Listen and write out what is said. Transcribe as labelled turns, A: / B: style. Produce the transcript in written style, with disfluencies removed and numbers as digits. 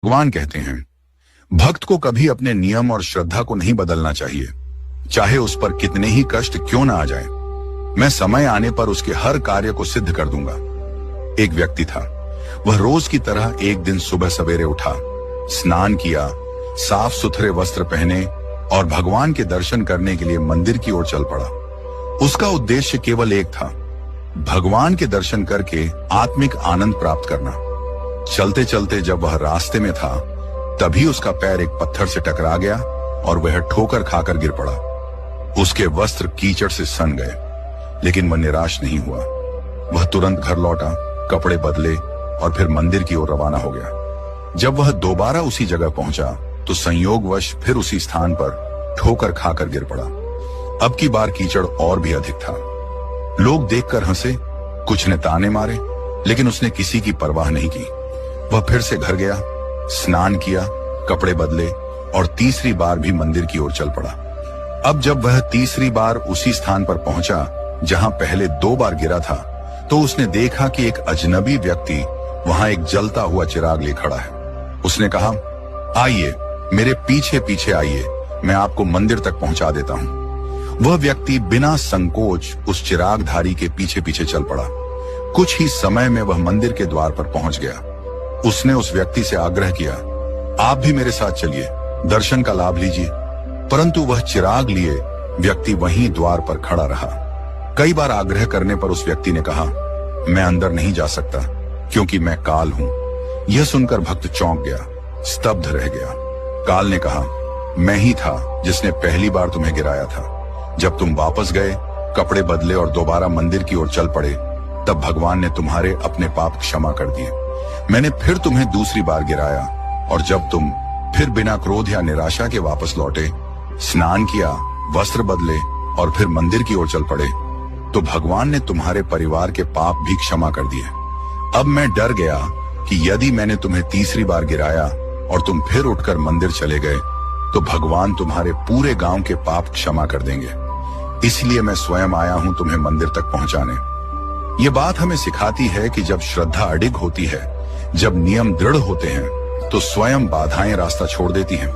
A: भगवान कहते हैं, भक्त को कभी अपने नियम और श्रद्धा को नहीं बदलना चाहिए, चाहे उस पर कितने ही कष्ट क्यों ना आ जाए। मैं समय आने पर उसके हर कार्य को सिद्ध कर दूंगा। एक व्यक्ति था, वह रोज की तरह एक दिन सुबह सवेरे उठा, स्नान किया, साफ सुथरे वस्त्र पहने और भगवान के दर्शन करने के लिए मंदिर की ओर चल पड़ा। उसका उद्देश्य केवल एक था, भगवान के दर्शन करके आत्मिक आनंद प्राप्त करना। चलते चलते जब वह रास्ते में था, तभी उसका पैर एक पत्थर से टकरा गया और वह ठोकर खाकर गिर पड़ा। उसके वस्त्र कीचड़ से सन गए, लेकिन वह निराश नहीं हुआ। वह तुरंत घर लौटा, कपड़े बदले और फिर मंदिर की ओर रवाना हो गया। जब वह दोबारा उसी जगह पहुंचा तो संयोगवश फिर उसी स्थान पर ठोकर खाकर गिर पड़ा। अब की बार कीचड़ और भी अधिक था। लोग देखकर हंसे, कुछ ने ताने मारे, लेकिन उसने किसी की परवाह नहीं की। वह फिर से घर गया, स्नान किया, कपड़े बदले और तीसरी बार भी मंदिर की ओर चल पड़ा। अब जब वह तीसरी बार उसी स्थान पर पहुंचा जहां पहले 2 बार गिरा था, तो उसने देखा कि एक अजनबी व्यक्ति वहां एक जलता हुआ चिराग ले खड़ा है। उसने कहा, आइए मेरे पीछे पीछे आइए, मैं आपको मंदिर तक पहुंचा देता हूं। वह व्यक्ति बिना संकोच उस चिरागधारी के पीछे पीछे चल पड़ा। कुछ ही समय में वह मंदिर के द्वार पर पहुंच गया। उसने उस व्यक्ति से आग्रह किया, आप भी मेरे साथ चलिए, दर्शन का लाभ लीजिए। परंतु वह चिराग लिए व्यक्ति वहीं द्वार पर खड़ा रहा। कई बार आग्रह करने पर उस व्यक्ति ने कहा, मैं अंदर नहीं जा सकता क्योंकि मैं काल हूं। यह सुनकर भक्त चौंक गया, स्तब्ध रह गया। काल ने कहा, मैं ही था जिसने पहली बार तुम्हें गिराया था। जब तुम वापस गए, कपड़े बदले और दोबारा मंदिर की ओर चल पड़े, तब भगवान ने तुम्हारे अपने पाप क्षमा कर दिए। मैंने फिर तुम्हें दूसरी बार गिराया और जब तुम फिर बिना क्रोध या निराशा के वापस लौटे, स्नान किया, वस्त्र बदले और फिर मंदिर की ओर चल पड़े, तो भगवान ने तुम्हारे परिवार के पाप भी क्षमा कर दिए। अब मैं डर गया कि यदि मैंने तुम्हें तीसरी बार गिराया और तुम फिर उठकर मंदिर चले गए, तो भगवान तुम्हारे पूरे गांव के पाप क्षमा कर देंगे। इसलिए मैं स्वयं आया हूं तुम्हें मंदिर तक पहुंचाने। ये बात हमें सिखाती है कि जब श्रद्धा अडिग होती है, जब नियम दृढ़ होते हैं, तो स्वयं बाधाएं रास्ता छोड़ देती हैं।